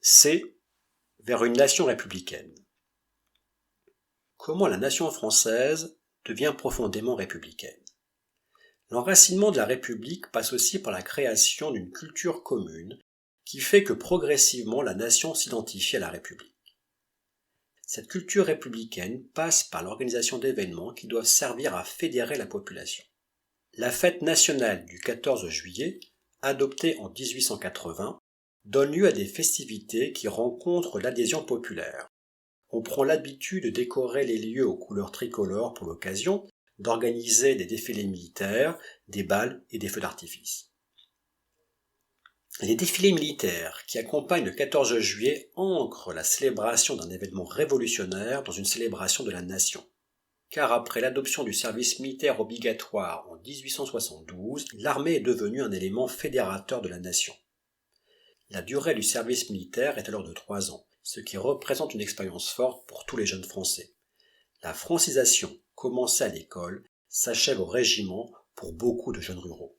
C'est vers une nation républicaine. Comment la nation française devient profondément républicaine? L'enracinement de la République passe aussi par la création d'une culture commune qui fait que progressivement la nation s'identifie à la République. Cette culture républicaine passe par l'organisation d'événements qui doivent servir à fédérer la population. La fête nationale du 14 juillet, adoptée en 1880, donne lieu à des festivités qui rencontrent l'adhésion populaire. On prend l'habitude de décorer les lieux aux couleurs tricolores pour l'occasion, d'organiser des défilés militaires, des bals et des feux d'artifice. Les défilés militaires qui accompagnent le 14 juillet ancrent la célébration d'un événement révolutionnaire dans une célébration de la nation. Car après l'adoption du service militaire obligatoire en 1872, l'armée est devenue un élément fédérateur de la nation. La durée du service militaire est alors de 3 ans, ce qui représente une expérience forte pour tous les jeunes Français. La francisation, commencée à l'école, s'achève au régiment pour beaucoup de jeunes ruraux.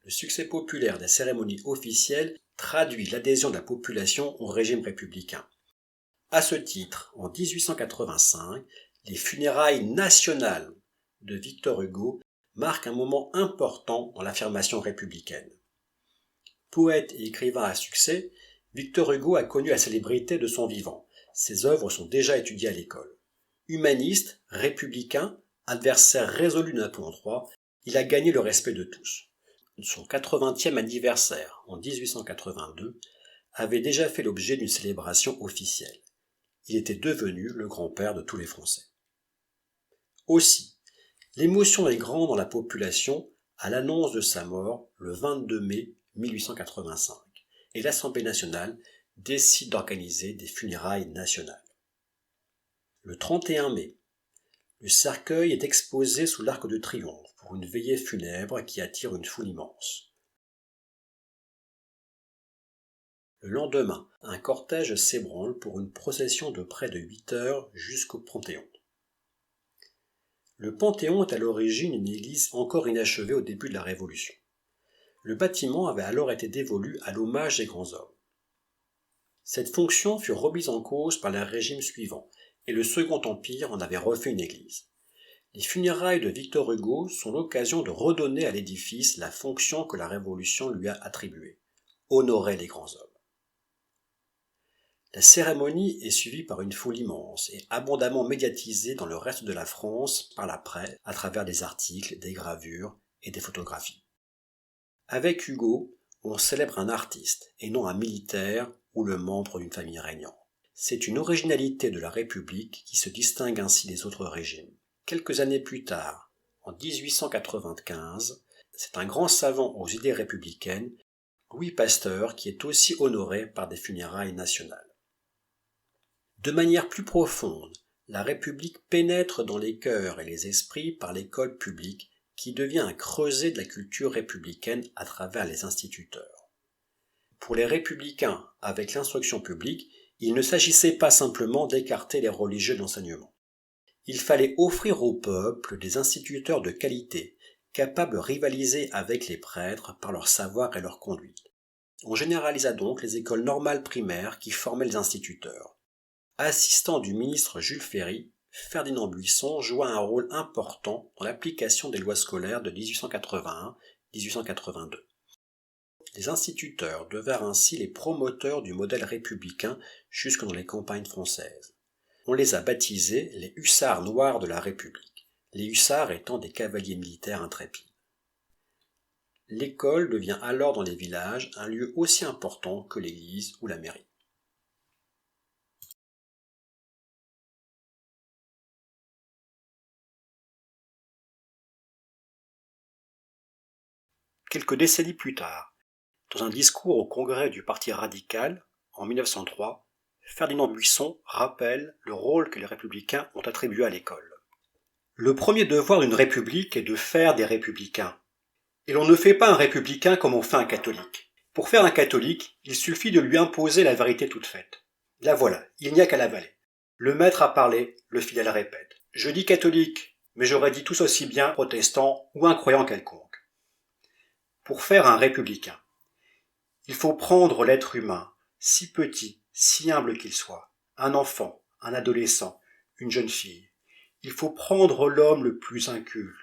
Le succès populaire des cérémonies officielles traduit l'adhésion de la population au régime républicain. À ce titre, en 1885, les funérailles nationales de Victor Hugo marquent un moment important dans l'affirmation républicaine. Poète et écrivain à succès, Victor Hugo a connu la célébrité de son vivant. Ses œuvres sont déjà étudiées à l'école. Humaniste, républicain, adversaire résolu de Napoléon III, il a gagné le respect de tous. Son 80e anniversaire, en 1882, avait déjà fait l'objet d'une célébration officielle. Il était devenu le grand-père de tous les Français. Aussi, l'émotion est grande dans la population à l'annonce de sa mort le 22 mai 1885, et l'Assemblée nationale décide d'organiser des funérailles nationales. Le 31 mai, le cercueil est exposé sous l'Arc de Triomphe pour une veillée funèbre qui attire une foule immense. Le lendemain, un cortège s'ébranle pour une procession de près de 8 heures jusqu'au Panthéon. Le Panthéon est à l'origine une église encore inachevée au début de la Révolution. Le bâtiment avait alors été dévolu à l'hommage des grands hommes. Cette fonction fut remise en cause par les régimes suivants, et le Second Empire en avait refait une église. Les funérailles de Victor Hugo sont l'occasion de redonner à l'édifice la fonction que la Révolution lui a attribuée, honorer les grands hommes. La cérémonie est suivie par une foule immense et abondamment médiatisée dans le reste de la France par la presse à travers des articles, des gravures et des photographies. Avec Hugo, on célèbre un artiste et non un militaire ou le membre d'une famille régnante. C'est une originalité de la République qui se distingue ainsi des autres régimes. Quelques années plus tard, en 1895, c'est un grand savant aux idées républicaines, Louis Pasteur, qui est aussi honoré par des funérailles nationales. De manière plus profonde, la République pénètre dans les cœurs et les esprits par l'école publique qui devient un creuset de la culture républicaine à travers les instituteurs. Pour les républicains, avec l'instruction publique, il ne s'agissait pas simplement d'écarter les religieux de l'enseignement. Il fallait offrir au peuple des instituteurs de qualité, capables de rivaliser avec les prêtres par leur savoir et leur conduite. On généralisa donc les écoles normales primaires qui formaient les instituteurs. Assistant du ministre Jules Ferry, Ferdinand Buisson joua un rôle important dans l'application des lois scolaires de 1881-1882. Les instituteurs devinrent ainsi les promoteurs du modèle républicain jusque dans les campagnes françaises. On les a baptisés les hussards noirs de la République, les hussards étant des cavaliers militaires intrépides. L'école devient alors dans les villages un lieu aussi important que l'église ou la mairie. quelques décennies plus tard. Dans un discours au congrès du Parti radical, en 1903, Ferdinand Buisson rappelle le rôle que les républicains ont attribué à l'école. Le premier devoir d'une république est de faire des républicains. Et l'on ne fait pas un républicain comme on fait un catholique. Pour faire un catholique, il suffit de lui imposer la vérité toute faite. La voilà, il n'y a qu'à l'avaler. Le maître a parlé, le fidèle répète. Je dis catholique, mais j'aurais dit tout aussi bien protestant ou incroyant quelconque. Pour faire un républicain, il faut prendre l'être humain, si petit, si humble qu'il soit, un enfant, un adolescent, une jeune fille. Il faut prendre l'homme le plus inculte,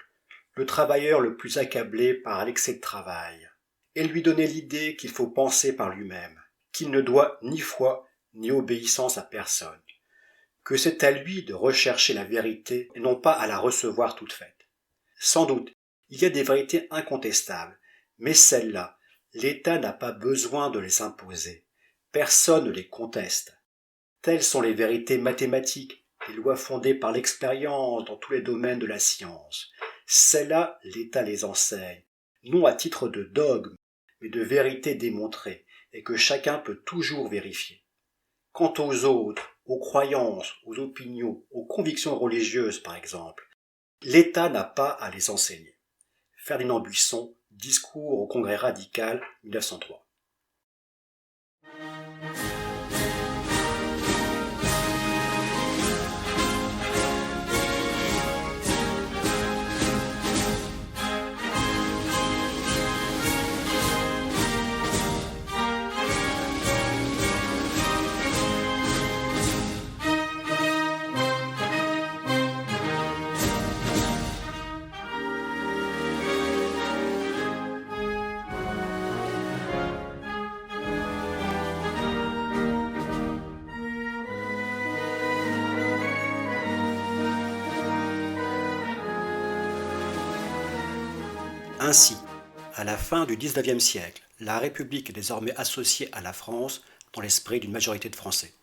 le travailleur le plus accablé par l'excès de travail, et lui donner l'idée qu'il faut penser par lui-même, qu'il ne doit ni foi ni obéissance à personne, que c'est à lui de rechercher la vérité et non pas à la recevoir toute faite. Sans doute, il y a des vérités incontestables, mais celles-là, l'État n'a pas besoin de les imposer. Personne ne les conteste. Telles sont les vérités mathématiques, les lois fondées par l'expérience dans tous les domaines de la science. Celles-là, l'État les enseigne, non à titre de dogme, mais de vérité démontrée, et que chacun peut toujours vérifier. Quant aux autres, aux croyances, aux opinions, aux convictions religieuses par exemple, l'État n'a pas à les enseigner. Ferdinand Buisson, discours au Congrès radical, 1903. Ainsi, à la fin du XIXe siècle, la République est désormais associée à la France dans l'esprit d'une majorité de Français.